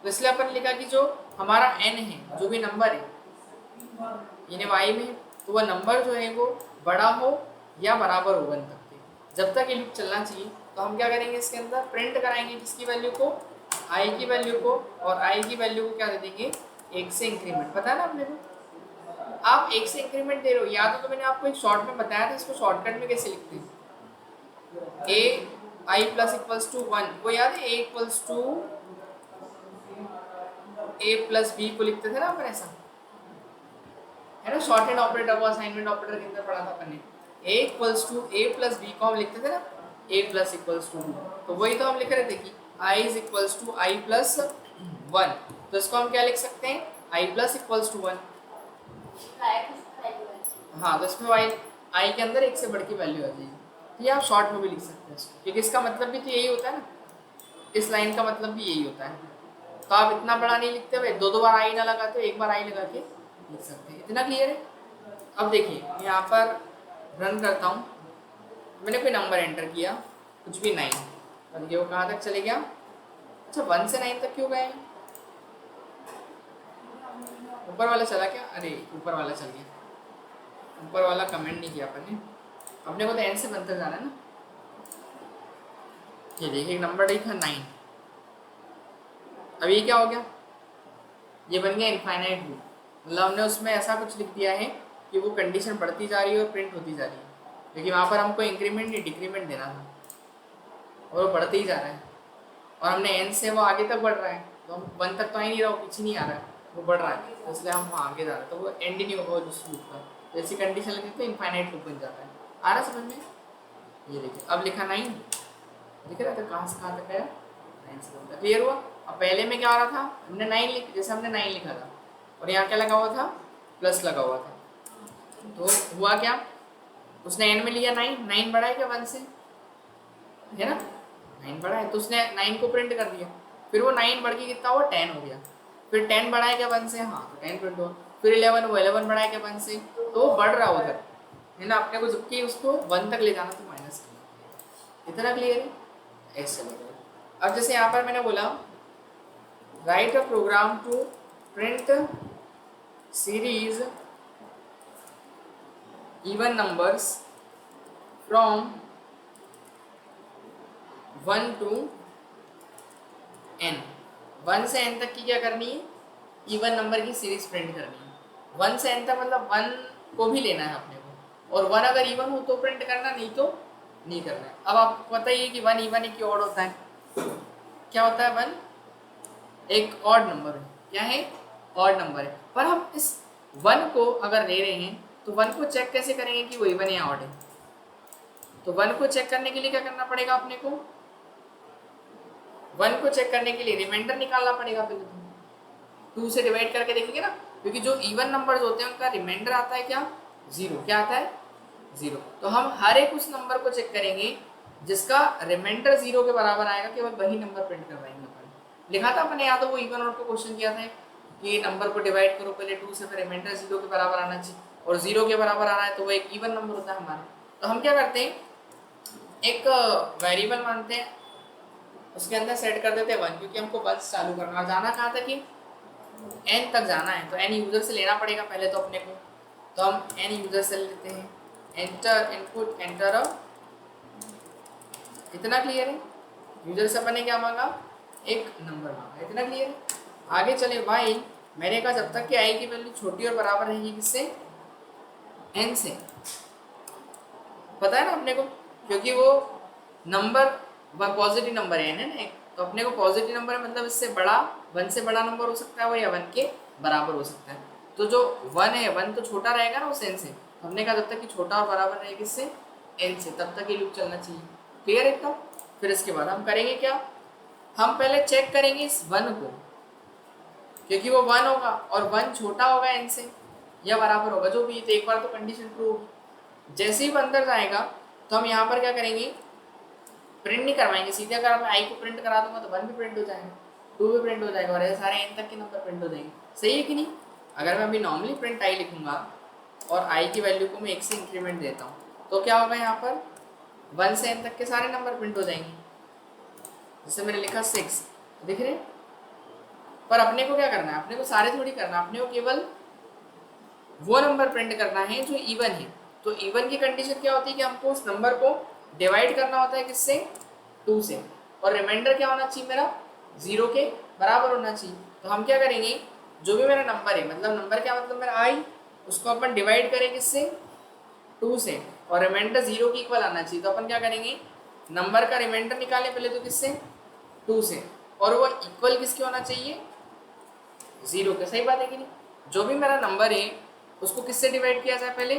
तो इसलिए अपन लिखा कि जो हमारा n है, जो भी नंबर है यानी y में, तो वह नंबर जो है वो बड़ा हो या बराबर हो 1 तक के, जब तक ये लूप चलना चाहिए। तो हम क्या करेंगे? इसके अंदर प्रिंट कराएंगे किसकी वैल्यू को? i की वैल्यू को, और i की वैल्यू को क्या दे देंगे? 1 से इंक्रीमेंट। पता है ना अपने को? आप 1 से इंक्रीमेंट दे रहे हो, या तो मैंने आपको एक शॉर्ट में बताया था, इसको शॉर्टकट में कैसे लिखते हैं? a i plus equals to 1, वो याद है? a equals to a plus b को लिखते थे ना अपन, ऐसा है ना। शॉर्ट हैंड ऑपरेटर, वो असाइनमेंट ऑपरेटर के अंदर पढ़ा था अपन ने। a equals to a plus b को हम लिखते थे ना, a plus equals to b। तो वही तो हम लिख रहे थे कि i is equals to i plus 1। तो इसको हम क्या लिख सकते हैं? i plus equals to 1। हाँ, तो इसमें i के अंदर 1 से बढ़ की वैल्यू आ जाएगी। तो ये आप शॉर्ट में भी लिख सकते हैं इसको, क्योंकि इसका मतलब भी तो यही होता है ना, इस लाइन का मतलब भी यही होता है। तो आप इतना बड़ा नहीं लिखते हुए दो बार आई ना लगाते, एक बार आई लगा के लिख सकते हैं। इतना क्लियर है? अब देखिए मैं यहाँ पर रन करता हूँ, मैंने कोई नंबर एंटर किया, कुछ भी 9, और ये वो कहाँ तक चले गया? अच्छा, 1 से 9 तक क्यों गए? ऊपर वाला चला क्या? अरे ऊपर वाला चल गया, ऊपर वाला कमेंट नहीं किया अपन ने। अपने को तो n से 1 तक जाना है ना। ये देखिए नंबर लिखा 9, अब ये क्या हो गया? ये बन गया इनफाइनाइट लूप। मतलब हमने उसमें ऐसा कुछ लिख दिया है कि वो कंडीशन बढ़ती जा रही है और प्रिंट होती जा रही है, लेकिन वहाँ पर हमको इंक्रीमेंट नहीं डिक्रीमेंट देना था, और वो बढ़ते ही जा रहा है। और हमने n से वो आगे तक बढ़ रहा है, तो हम 1 तक तो आ ही नहीं रहा, वो पीछे नहीं आ रहा है, वो बढ़ रहा है, तो इसलिए हम वहाँ आगे जा रहे हैं, तो वो एंड नहीं होगा उस लूप का। जैसी कंडीशन लगती है तो इनफाइनाइट लूप बन जाता है। आ रहा समझ में? ये देखिए अब लिखा 9, दिख रहा था कहाँ से कहाँ तक गया? 9 से 1 तक। क्लियर हुआ? अब पहले में क्या हो रहा था? हमने 9 लिख, जैसे हमने 9 लिखा था और यहाँ क्या लगा हुआ था? प्लस लगा हुआ था, तो हुआ क्या? उसने n में लिया 9, 9 बढ़ा है क्या 1 से? है ना, 9 बढ़ा है, तो उसने 9 को प्रिंट कर दिया। फिर वो 9 बढ़ के कितना हुआ? 10 हो गया। फिर 10 बढ़ा है क्या 1 से? हाँ, तो 10 प्रिंट हुआ। फिर 11, वो 11 बढ़ा है क्या 1 से? तो वो बढ़ रहा उधर, है ना। अपने को जबकि उसको 1 तक ले जाना तो माइनस करना। इतना क्लियर है? ऐसे अब जैसे यहाँ पर मैंने बोला write a program to print series even numbers from 1 to n। 1 से n तक की क्या करनी है? इवन नंबर की सीरीज प्रिंट करनी है। 1 से n तक मतलब 1 को भी लेना है अपने को, और 1 अगर इवन हो तो प्रिंट करना, नहीं तो नहीं करना है। अब आपको पता ही है कि वन इवन है कि ऑड होता है। क्या होता है? वन एक ऑड नंबर है। क्या है? ऑड नंबर है। पर हम इस वन को अगर ले रहे हैं तो वन को चेक कैसे करेंगे कि वो इवन या ऑड है? तो वन को चेक करने के लिए क्या करना पड़ेगा अपने को? वन को चेक करने के लिए रिमाइंडर निकालना पड़ेगा पहले तो। 2 से डिवाइड करके देखेंगे ना, क्योंकि जो इवन नंबर्स होते हैं उनका रिमाइंडर आता है क्या? 0। क्या आता है? 0। तो हम हर एक उस नंबर को चेक करेंगे जिसका रिमाइंडर 0 के बराबर आएगा, केवल वही नंबर प्रिंट करवाएंगे अपन। लिखा था अपने, या तो वो इवन ऑड को क्वेश्चन किया था कि नंबर को डिवाइड करो पहले 2 से, फिर रिमाइंडर 0 के बराबर आना चाहिए, और 0 के बराबर आ रहा है तो वो एक इवन नंबर होता है हमारा। तो हम क्या करते हैं, एक वेरिएबल मानते हैं, उसके अंदर सेट कर देते हैं 1, क्योंकि हमको बस चालू करना, जाना कहाँ तक कि n तक जाना है, तो n यूजर से लेना पड़ेगा पहले तो अपने को। तो हम n यूजर से लेते हैं, एंटर इनपुट एंटर अ, इतना क्लियर है? यूजर से अपन ने क्या मांगा? एक नंबर मांगा। इतना क्लियर है? आगे चले भाई, मैंने कहा जब तक कि i की वैल्यू छोटी और बराबर रहेगी किससे? n से। पता है ना अपने को, क्योंकि वो नंबर पॉजिटिव नंबर है ना, तो अपने को पॉजिटिव नंबर मतलब इससे बड़ा, 1 से बड़ा नंबर हो सकता है वो, या 1 के बराबर हो सकता है। तो जो 1 है, 1 तो छोटा रहेगा ना उस n से। हमने कहा जब तक कि छोटा और बराबर रहेगा किससे? n से, तब तक ये लूप चलना चाहिए। क्लियर एकदम? फिर इसके बाद हम करेंगे क्या, हम पहले चेक करेंगे इस 1 को, क्योंकि वो 1 होगा और 1 छोटा होगा n से या बराबर होगा, जो भी, तो एक बार तो कंडीशन ट्रू होगी। जैसे ही वो अंदर जाएगा तो हम यहाँ पर क्या करेंगे, प्रिंट नहीं करवाएंगे सीधे। अगर मैं आई को प्रिंट करा दूंगा तो 1 भी प्रिंट हो जाएगा, 2 भी प्रिंट हो जाएगा, और ऐसे सारे n तक के नंबर प्रिंट हो जाएंगे। सही है कि नहीं? अगर मैं अभी नॉर्मली प्रिंट आई लिखूंगा और आई की वैल्यू को मैं 1 से इंक्रीमेंट देता हूँ, तो क्या होगा, यहाँ पर 1 से n तक के सारे नंबर प्रिंट हो जाएंगे। जैसे मैंने लिखा 6, दिख रहे? पर अपने को क्या करना है, अपने को सारे थोड़ी करना, अपने को केवल वो नंबर प्रिंट करना है जो इवन है। तो इवन की कंडीशन क्या होती है कि हमको उस नंबर को डिवाइड करना होता है किससे? 2 से, और रिमाइंडर क्या होना चाहिए मेरा? 0 के बराबर होना चाहिए। तो हम क्या करेंगे, जो भी मेरा नंबर है, मतलब नंबर क्या मतलब मेरा आई, उसको अपन डिवाइड करें किससे? 2 से, और रिमाइंडर 0 के इक्वल आना चाहिए। तो अपन क्या करेंगे, नंबर का रिमाइंडर निकालें पहले तो किससे? 2 से, और वो इक्वल किसके होना चाहिए? 0 के। सही बात है कि नहीं? जो भी मेरा नंबर है उसको किससे डिवाइड किया जाए पहले?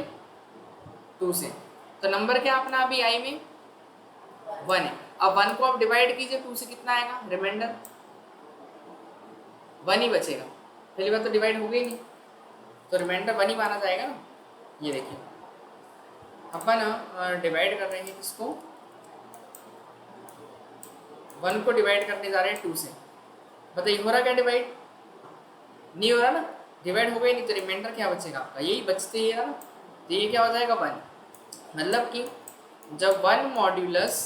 2 से। तो नंबर क्या अपना अभी आई में 1 है। अब 1 को आप डिवाइड कीजिए 2 से, कितना आएगा रिमाइंडर? 1 ही बचेगा। पहली बार तो डिवाइड हो गई नहीं, तो रिमाइंडर 1 ही माना जाएगा ना। ये देखिए अपन डिवाइड कर रहे हैं इसको, 1 को डिवाइड करने जा रहे हैं 2 से। बताइए हो रहा क्या डिवाइड? नहीं हो रहा ना, डिवाइड हो गई नहीं, तो रिमाइंडर क्या बचेगा आपका? यही बचते ही है ना। तो ये क्या हो जाएगा 1, मतलब कि जब 1 मॉड्यूलस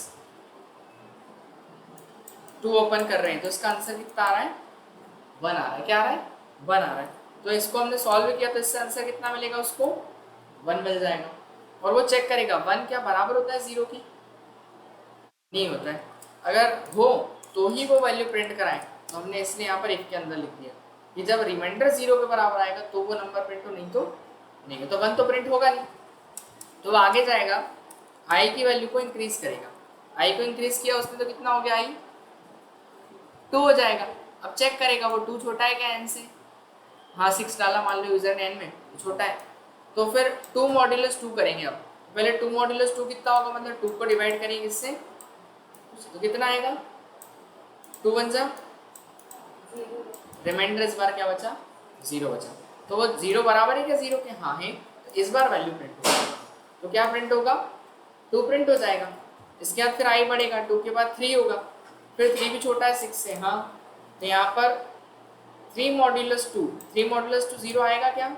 2 ओपन कर रहे हैं तो इसका आंसर कितना आ रहा है? 1 आ रहा है। क्या आ रहा है? 1 आ रहा है। तो इसको हमने सॉल्व किया तो इससे आंसर कितना मिलेगा उसको? 1 मिल जाएगा। और वो चेक करेगा 1 क्या बराबर होता है 0 की? नहीं होता है। अगर हो तो ही वो वैल्यू प्रिंट कराएं, तो हमने इसलिए यहाँ पर 1 के अंदर लिख दिया कि जब रिमाइंडर 0 के बराबर आएगा तो वो नंबर प्रिंट हो, नहीं तो नहीं। तो 1 तो प्रिंट होगा नहीं, तो वो आगे जाएगा, आई की वैल्यू को इंक्रीज करेगा। आई को इंक्रीज किया उसने तो कितना हो गया? आई 2 हो जाएगा। अब चेक करेगा वो 2 छोटा है क्या n से? हाँ 6 डाला मान लो यूजर ने n में, तो छोटा है। तो फिर 2 मॉड्यूलस 2 करेंगे। अब पहले 2 मॉड्यूलस 2 कितना होगा, मतलब 2 को डिवाइड करेंगे इससे, तो कितना आएगा? 2 1 जा, रिमाइंडर इस बार क्या बचा? 0 बचा। तो वो 0 बराबर है क्या 0 के? हाँ है। तो इस बार वैल्यू प्रिंट होगा, तो क्या प्रिंट होगा? 2 प्रिंट हो जाएगा। इसके बाद फिर आई बढ़ेगा, 2 के बाद 3 होगा, फिर 3 भी छोटा है 6 से। हाँ, तो यहाँ पर 3 मॉड्यूलस 2, 3 मॉड्यूलस 2 0 आएगा क्या?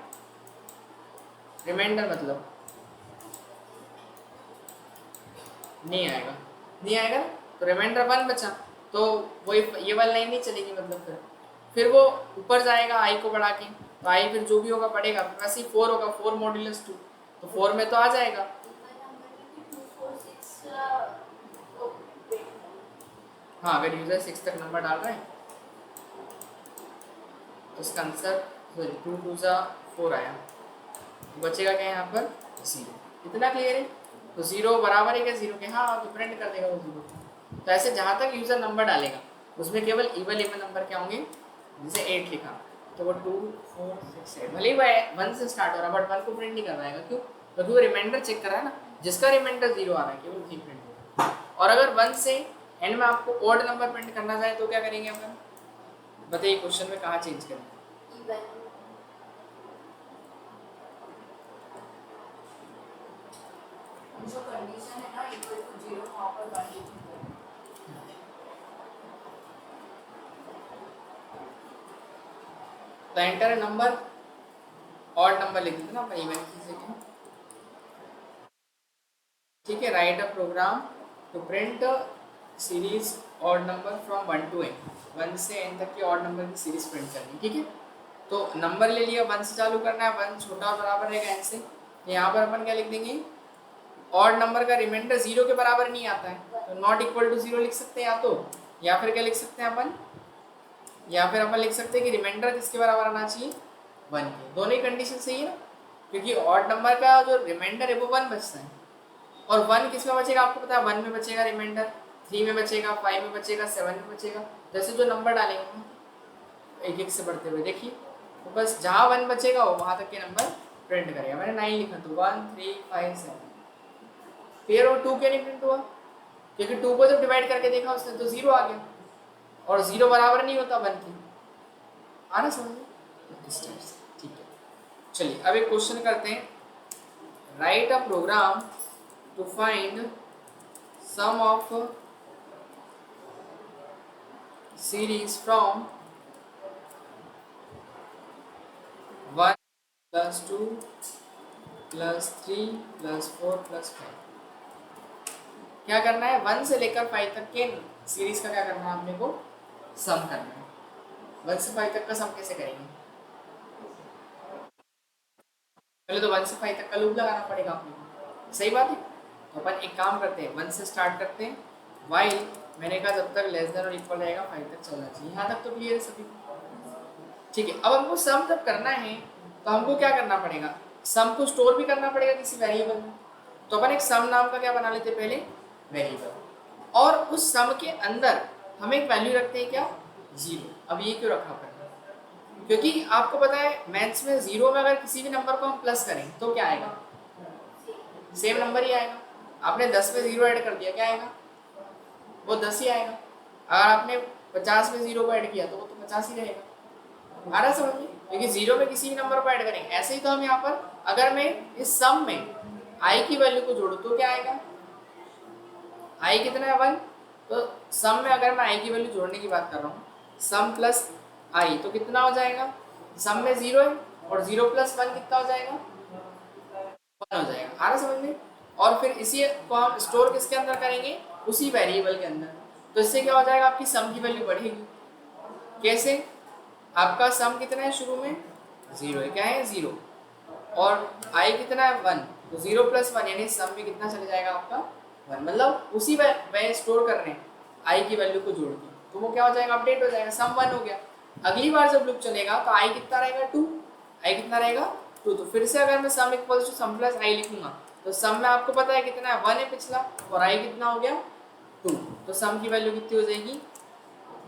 रिमाइंडर मतलब नहीं आएगा, नहीं आएगा। तो रिमाइंडर 1 बचा, तो वो ये वाली लाइन नहीं चलेगी, मतलब फिर वो ऊपर जाएगा आई को बढ़ा के, तो आई फिर जो भी होगा बढ़ेगा, वैसे ही 4 होगा, 4 मॉड्यूलस 2, तो 4 में तो आ जाएगा। हाँ, अगर यूजर 6 तक नंबर डाल रहे हैं तो इसका आंसर 2 2 जा 4 आया, बचेगा क्या यहाँ पर? 0। इतना क्लियर है? तो 0 बराबर है क्या 0 के, हाँ तो प्रिंट कर देगा वो 0। तो ऐसे जहाँ तक यूज़र नंबर डालेगा उसमें केवल इवन नंबर क्या होंगे, जैसे 8 लिखा तो वो 2 4 6 8, भले ही वह 1 से स्टार्ट हो रहा है बट 1 को प्रिंट नहीं करवाएगा, क्यों, क्योंकि वो रिमाइंडर चेक कर रहा है ना, जिसका रिमाइंडर 0 आ रहा है केवल वही प्रिंट होगा। और अगर 1 से एंड में आपको ऑड नंबर प्रिंट करना चाहे तो क्या करेंगे अपन, बताइए क्वेश्चन में कहाँ चेंज करें, जो कंडीशन है ना इक्वल टू 0 वहाँ पर कंडीशन तो एंटर नंबर, ऑड नंबर लिख देते ना अपन इवन की जगह, ठीक है। Write a program to print series odd number from 1 to n, 1 से n तक की ऑड नंबर की सीरीज प्रिंट करनी, ठीक है। तो नंबर ले लिया, 1 से चालू करना है, 1 छोटा और बराबर रहेगा n से, यहाँ पर अपन क्या लिख देंगे, ऑड नंबर का रिमाइंडर 0 के बराबर नहीं आता है तो नॉट इक्वल टू 0 लिख सकते हैं, या फिर क्या लिख सकते हैं अपन, या फिर अपन लिख सकते हैं कि रिमाइंडर किसके बराबर आना चाहिए, 1 के। दोनों ही कंडीशन सही है ना, क्योंकि ऑड नंबर का जो रिमाइंडर है वो 1 बचता है, और 1 किस में बचेगा आपको पता है, 1 में बचेगा रिमाइंडर, 3 में बचेगा, 5 में बचेगा, 7 में बचेगा, जैसे जो नंबर डालेंगे एक एक से बढ़ते हुए, देखिए तो बस जहाँ 1 बचेगा वो वहाँ तक के नंबर प्रिंट करेगा। मैंने 9 लिखा तो 1 3 5 7, फिर वो 2 क्यों नहीं प्रिंट हुआ, क्योंकि 2 को जब डिवाइड करके देखा उसने तो 0 आ गया, और 0 बराबर नहीं होता 1 के, आ रहा समझ में, इस टाइप से, ठीक है। चलिए अब एक क्वेश्चन करते हैं, write a program to find sum of series from 1 plus 2 plus 3 plus 4 plus 5। क्या करना है, 1 से लेकर 5 तक के सीरीज का क्या करना है अपने को, सम करना है। 1 से 5 तक का सम कैसे करेंगे, पहले तो 1 से 5 तक का लूप लगाना पड़ेगा अपने को, सही बात है। तो अपन एक काम करते हैं, 1 से स्टार्ट करते हैं, वाइल मैंने कहा जब तक लेस देन और इक्वल रहेगा 5 तक चलना चाहिए, यहाँ तक तो क्लियर है सभी, ठीक है। अब हमको सम जब करना है तो हमको क्या करना पड़ेगा, सम को स्टोर भी करना पड़ेगा किसी वेरिएबल में, तो अपन एक सम नाम का क्या बना लेते हैं पहले, वेरिएबल, और उस सम के अंदर हम एक वैल्यू रखते हैं क्या, 0। अब ये क्यों रखा अपन, क्योंकि आपको पता है मैथ्स में 0 में अगर किसी भी नंबर को हम प्लस करें तो क्या आएगा, सेम नंबर ही आएगा। आपने 10 में 0 ऐड कर दिया क्या आएगा, वो 10 ही आएगा। अगर आपने 50 में 0 को ऐड किया तो वो तो 50 ही रहेगा, आ रहा समझ में, क्योंकि 0 में किसी भी नंबर को ऐड करेंगे। ऐसे ही तो हम यहाँ पर अगर मैं इस सम में i की वैल्यू को जोड़ूँ तो क्या आएगा, i कितना है 1, तो सम में अगर मैं i की वैल्यू जोड़ने की बात कर रहा हूँ, सम प्लस i तो कितना हो जाएगा, सम में 0 है और 0 प्लस 1 कितना हो जाएगा, 1 हो जाएगा, आ रहा समझ में। और फिर इसी को हम स्टोर किसके अंदर करेंगे, उसी वेरिएबल के अंदर, तो इससे क्या हो जाएगा, आपकी सम की वैल्यू बढ़ेगी। कैसे, आपका सम कितना है शुरू में 0 है, क्या है 0, और i कितना है 1, तो 0 प्लस 1 यानी सम में कितना चले जाएगा आपका 1, मतलब उसी में स्टोर कर रहे हैं i की वैल्यू को जोड़ के, तो वो क्या हो जाएगा, अपडेट हो जाएगा, सम 1 हो गया। अगली बार जब लूप चलेगा तो i कितना रहेगा 2, i कितना रहेगा 2, तो फिर से अगर मैं sum equals to sum plus i लिखूंगा तो सम में आपको पता है कितना है 1 है पिछला, और i कितना हो गया 2, तो सम की वैल्यू कितनी हो जाएगी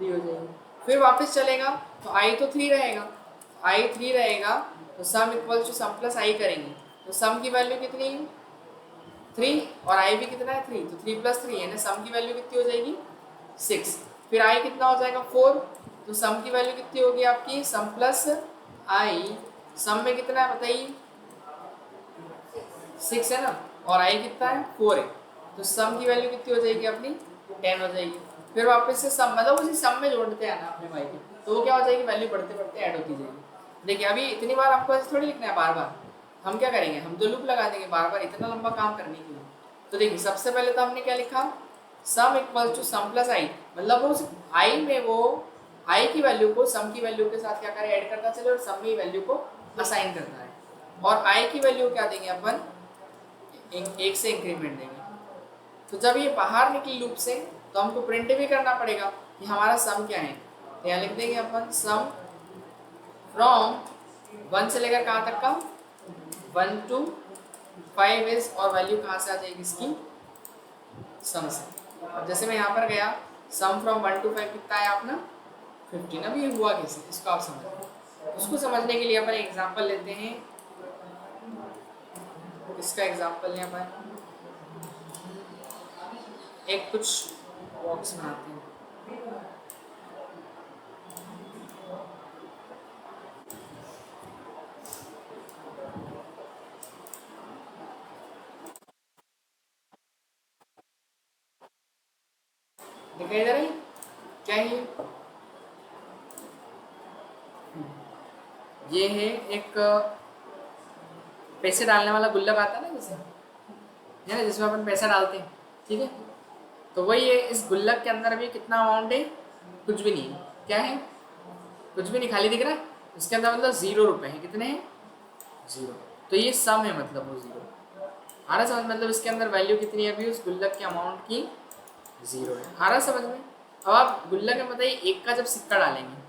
3 हो जाएगी। फिर वापस चलेगा तो i तो 3 रहेगा, i 3 रहेगा तो sum equals to sum plus i करेंगे, तो सम की वैल्यू कितनी है 3, और i भी कितना है 3, तो 3 प्लस 3 यानी सम की वैल्यू कितनी हो जाएगी 6। फिर i कितना हो जाएगा 4, तो सम की वैल्यू कितनी होगी आपकी, सम प्लस i, सम में कितना है बताइए 6 है ना, और i कितना है 4 है, तो सम की वैल्यू कितनी हो जाएगी अपनी 10 हो जाएगी। फिर वापस से सम, मतलब उसी सम में जोड़ते हैं ना अपने भाई के, तो वो क्या हो जाएगी, वैल्यू बढ़ते बढ़ते ऐड होती जाएगी। देखिए अभी इतनी बार आपको ऐसे थोड़ी लिखना है बार बार, हम क्या करेंगे, हम तो लूप लगा देंगे बार बार इतना लंबा काम करने के लिए। तो देखिए सबसे पहले तो हमने क्या लिखा, sum equal to sum plus i, मतलब उस आई में वो आई की वैल्यू को सम की वैल्यू के साथ क्या करे, ऐड करता चले और सम की वैल्यू को असाइन करता है, और आई की वैल्यू क्या देंगे अपन, एक से इंक्रीमेंट देंगे। तो जब ये बाहर निकली लूप से तो हमको प्रिंट भी करना पड़ेगा कि हमारा सम क्या है, तो यहाँ लिख देंगे अपन सम फ्रॉम 1 से लेकर कहाँ तक का, 1 to 5 इज, और वैल्यू कहाँ से आ जाएगी इसकी, सम से। अब जैसे मैं यहाँ पर गया, सम फ्रॉम 1 to 5 कितना है अपना 15। अब ये हुआ कैसे, इसको आप समझ, उसको समझने के लिए अपन एग्जांपल लेते हैं। इसका एग्जांपल लें अपन, एक कुछ बॉक्स बनाते हैं। दिखाई दे रहा है क्या है ये है एक पैसे डालने वाला गुल्लक आता है ना, जैसे है ना, जिसमें अपन पैसा डालते हैं, ठीक है। तो वही है, इस गुल्लक के अंदर भी कितना अमाउंट है, कुछ भी नहीं है। क्या है, कुछ भी नहीं, खाली दिख रहा है। इसके अंदर मतलब 0 रुपए हैं, कितने हैं 0। तो ये सम है, मतलब वो 0 आ रहा समझ, मतलब इसके अंदर वैल्यू कितनी है अभी उस गुल्लक के अमाउंट की, 0 है। आ रहा समझ में। अब आप गुल्लक में बताइए, एक का जब सिक्का डालेंगे,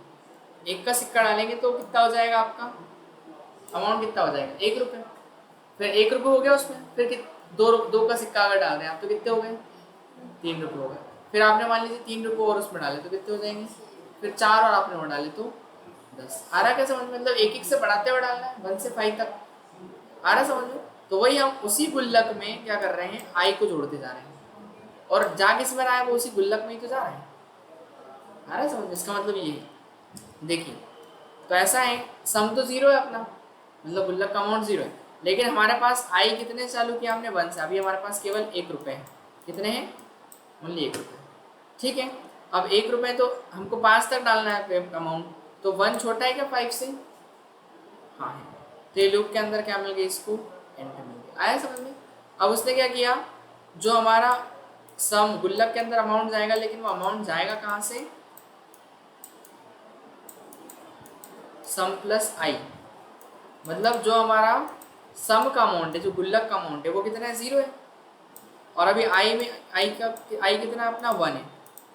एक का सिक्का डालेंगे तो कितना हो जाएगा आपका अमाउंट, कितना हो जाएगा 1 रुपये। फिर 1 रुपये हो गया उसमें, फिर दो का सिक्का अगर डाल रहे हैं आप तो कितने हो गए 3 रुपये हो गए। फिर आपने मान लीजिए 3 रुपये और उसमें डाले तो कितने हो जाएंगे, फिर 4 और आपने और डाले तो 10। आ रहा क्या समझ में, मतलब एक एक से बढ़ाते हुए डालना है 1 से 5 तक। आ रहा समझ में। तो वही हम उसी गुल्लक में क्या कर रहे हैं, आई को जोड़ते जा रहे हैं, और जा किस में रहा है, वो उसी गुल्लक में ही तो जा रहा है। आ रहा समझ में, इसका मतलब ये है। देखिए तो ऐसा है, सम तो 0 है अपना, मतलब गुल्लक का अमाउंट 0 है, लेकिन हमारे पास आई कितने चालू किया हमने 1 से, अभी हमारे पास केवल 1 रुपये है। कितने हैं, ओनली 1 रुपये, ठीक है। अब 1 रुपये तो हमको 5 तक डालना है अमाउंट, तो 1 छोटा है क्या 5 से, हाँ है। तो ये लूप के अंदर क्या मिल गया, इसको एंटर मिल गया। आया समझ में। अब उसने क्या किया, जो हमारा सम गुल्लक के अंदर अमाउंट जाएगा, लेकिन वो अमाउंट जाएगा कहाँ से, सम प्लस आई, मतलब जो हमारा सम का अमाउंट है, जो गुल्लक का अमाउंट है वो कितना है 0 है। और अभी आई में आई कितना है अपना 1 है,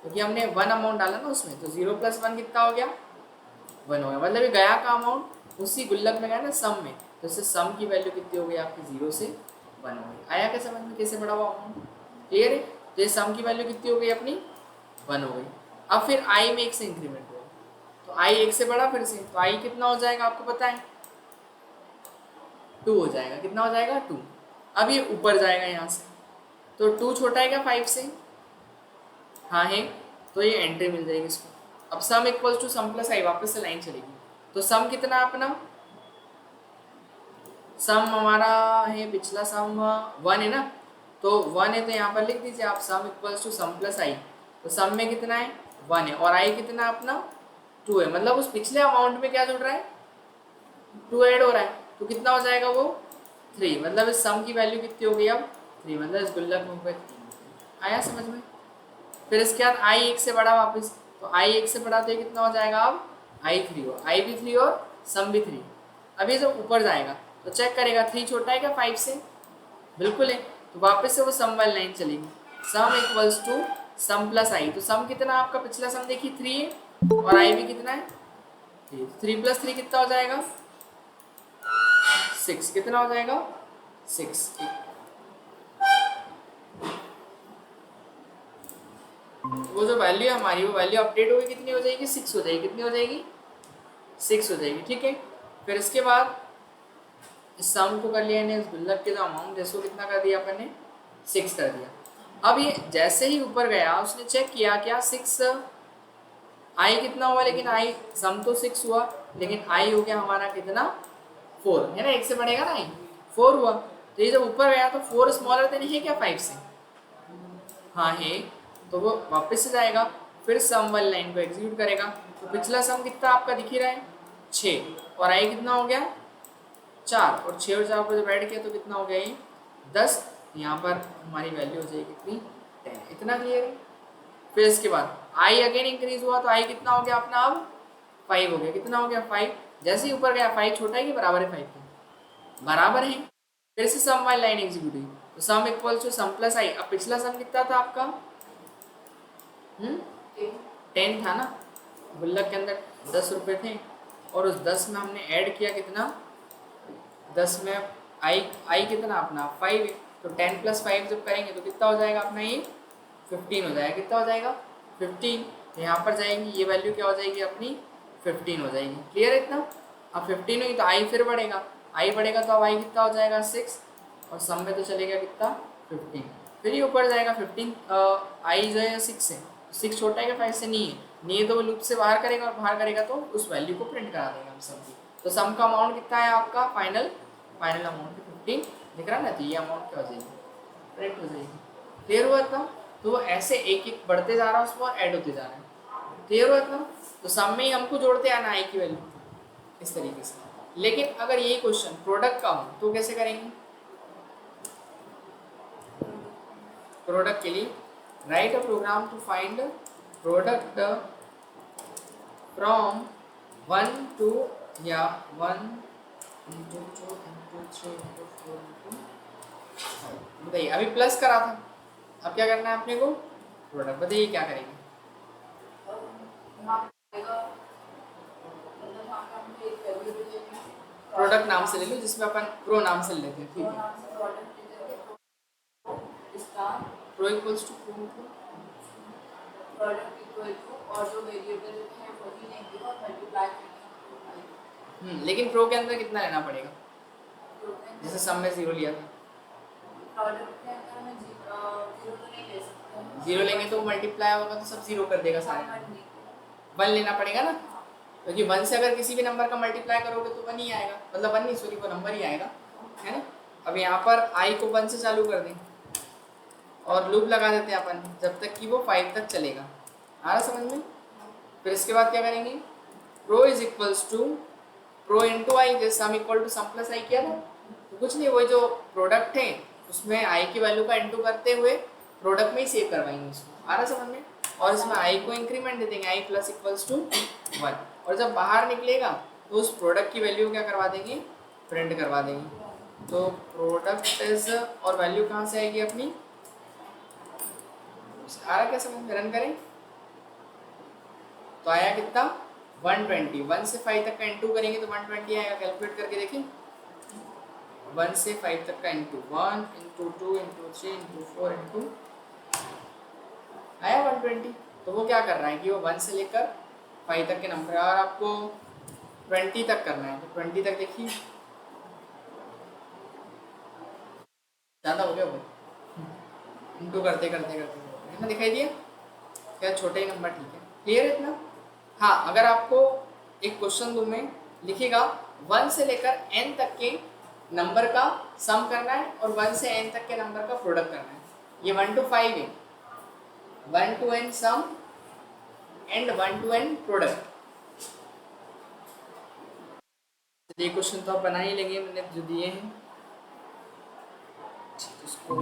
क्योंकि हमने 1 अमाउंट डाला ना उसमें, तो 0 + 1 कितना हो गया 1 हो गया। मतलब ये गया का अमाउंट उसी गुल्लक में गया ना सम में, तो इससे सम की वैल्यू कितनी हो गई आपकी 0 से 1 हो गई। आया क्या समझ में, कैसे बढ़ा हुआ अमाउंट, क्लियर है। तो ये सम की वैल्यू कितनी हो गई अपनी 1 हो गई। अब फिर आई में 1 से इंक्रीमेंट हुआ, तो आई 1 से बढ़ा फिर से, तो आई कितना हो जाएगा आपको पता है 2 हो जाएगा। कितना हो जाएगा 2। अब ये ऊपर जाएगा यहाँ से, तो 2 छोटा है क्या 5 से, हाँ है, तो ये एंट्री मिल जाएगी इसको। अब sum equals to sum plus i, वापस से लाइन चलेगी। तो सम कितना है अपना, सम हमारा है पिछला सम 1 है ना, तो 1 है, तो यहाँ पर लिख दीजिए आप sum equals to sum plus i. तो सम में कितना है 1 है, और आई कितना अपना 2 है, मतलब उस पिछले अमाउंट में क्या जुड़ रहा है 2 ऐड हो रहा है, तो कितना हो जाएगा वो 3। मतलब इस सम की वैल्यू कितनी हो गई अब 3, मतलब इस गुल्लक में 3। आया समझ में। फिर इसके बाद आई 1 से बढ़ा वापस, तो आई 1 से बढ़ा तो ये कितना हो जाएगा अब आई 3 हो, आई भी 3 और सम भी 3। अभी जब ऊपर जाएगा तो चेक करेगा 3 छोटा है क्या 5 से, बिल्कुल है, तो वापस से वो सम वाली लाइन चलेगी, sum equals to sum plus i. तो सम कितना आपका पिछला सम देखिए 3 है, और आई भी कितना है 3, 3 + 3 कितना हो जाएगा 6। कितना हो जाएगा 6। वो जो वैल्यू है हमारी, वो वैल्यू अपडेट होगी, कितनी हो जाएगी 6 हो जाएगी। कितनी हो जाएगी 6 हो जाएगी, ठीक है। फिर इसके बाद इस सम को कर लिया इन्हें, इस गुल्लक के जो अमाउंट है उसको कितना कर दिया अपन ने 6 कर दिया। अब ये जैसे ही ऊपर गया उसने चेक किया क्या 6 आई कितना हुआ, लेकिन आई सम तो 6 हुआ, लेकिन आई हो गया हमारा कितना 4 है ना, 1 से बढ़ेगा ना आई 4 हुआ। तो ये जब ऊपर गया तो 4 स्मॉलर देन है क्या 5 से, हाँ है, तो वो वापस से जाएगा, फिर सम वाली लाइन को एग्जीक्यूट करेगा। तो पिछला सम कितना आपका दिख ही रहा है 6, और आई कितना हो गया 4, और 6 और 4 को जब ऐड किया तो कितना हो गया ये 10। यहाँ पर हमारी वैल्यू हो जाएगी कितनी 10। इतना क्लियर है। फिर इसके बाद आई अगेन इंक्रीज हुआ, तो आई कितना हो गया अपना अब 5 हो गया। कितना हो गया 5, जैसे ही ऊपर गया 5 छोटा है कि बराबर है 5 के, बराबर है। फिर से सम वाली लाइन एग्जीक्यूट हुई, तो sum equals to sum plus i. अब पिछला सम कितना था आपका 10 था ना, गुल्लक के अंदर 10 रुपये थे, और उस 10 में हमने ऐड किया कितना 10 में आई कितना अपना 5 है, तो 10 प्लस 5 जब करेंगे तो कितना हो जाएगा अपना ये 15 हो जाएगा। कितना हो जाएगा 15। यहाँ पर जाएंगी ये वैल्यू क्या हो जाएगी अपनी 15 हो जाएगी। क्लियर है इतना। अब 15 हुई तो आई फिर बढ़ेगा, आई बढ़ेगा तो अब आई कितना हो जाएगा 6 और सम में तो चलेगा कितना 15। फिर ये ऊपर जाएगा 15 आई जो है 6 है, 6 छोटा है क्या 5 से, नहीं है तो वो लूप से बाहर करेगा और बाहर करेगा तो उस वैल्यू को प्रिंट करा देगा हम सम की। तो सम का अमाउंट कितना है आपका फाइनल अमाउंट 15 दिख रहा है ना, तो ये अमाउंट क्या हो जाएगी प्रिंट हो जाएगी। क्लियर हुआ इतना। तो वो ऐसे एक एक बढ़ते जा रहा है उसमें और ऐड होते जा रहे हैं। क्लियर हुआ इतना। तो सम में ही हमको जोड़ते आना आई की वैल्यू इस तरीके से। लेकिन अगर यही क्वेश्चन प्रोडक्ट का हो तो कैसे करेंगे। प्रोडक्ट के लिए write a program to find product from 1 to या 1 into 2 into 3 into 4 into 5। बताइए अभी प्लस करा था, अब क्या करना है अपने को प्रोडक्ट। बताइए क्या करेंगे। प्रोडक्ट नाम से ले लो जिसमें अपन प्रो नाम से लेते हैं, ठीक है। Pro equals to pro product equal to और जो वेरिएबल है वही लेंगे और मल्टीप्लाई करेंगे। लेकिन प्रो के अंदर कितना लेना पड़ेगा, जैसे सम में 0 लिया था। प्रोडक्ट के अंदर हमें 0 तो नहीं ले सकते, 0 लेंगे तो मल्टीप्लाई होगा तो सब 0 कर देगा सारे। 1 लेना पड़ेगा ना, क्योंकि 1 से अगर किसी भी नंबर का मल्टीप्लाई करोगे तो 1 ही आएगा, मतलब 1 नहीं सॉरी वो नंबर ही आएगा, है ना। अब यहाँ पर आई को 1 से चालू कर दें और लूप लगा देते हैं अपन जब तक कि वो 5 तक चलेगा। आ रहा समझ में। फिर इसके बाद क्या करेंगे, pro is equals to pro into i, जैसे sum equal to sum plus i किया था, तो कुछ नहीं वही जो प्रोडक्ट है उसमें आई की वैल्यू का इंटू करते हुए प्रोडक्ट में ही सेव करवाएंगे इसको। आ रहा समझ में। और इसमें आई को इंक्रीमेंट दे देंगे, आई प्लस इक्वल्स टू 1, और जब बाहर निकलेगा तो उस प्रोडक्ट की वैल्यू क्या करवा देंगे प्रिंट करवा देंगे। तो प्रोडक्ट इज और वैल्यू कहाँ से आएगी अपनी, आ रहा क्या समझ में। रन करें तो आया कितना 120। 1 से 5 तक का इंटू करेंगे तो 120 आएगा। कैलकुलेट करके देखें 1 से 5 तक का into 1 into 2 into 3 into 4 into आया 120। तो वो क्या कर रहा है कि वो 1 से लेकर 5 तक के नंबर, और आपको 20 तक करना है तो 20 तक देखिए ज़्यादा हो गया वो इंटू करते करते करते इतना दिखाई दिया क्या, छोटे ही नंबर ठीक है। क्लियर है इतना। हाँ अगर आपको एक क्वेश्चन दूँ मैं, लिखिएगा 1 से लेकर n तक के नंबर का सम करना है और 1 से n तक के नंबर का प्रोडक्ट करना है। ये 1 to 5 है, 1 to n sum and 1 to n product. ये क्वेश्चन तो आप बना ही लेंगे, मैंने जो दिए हैं इसको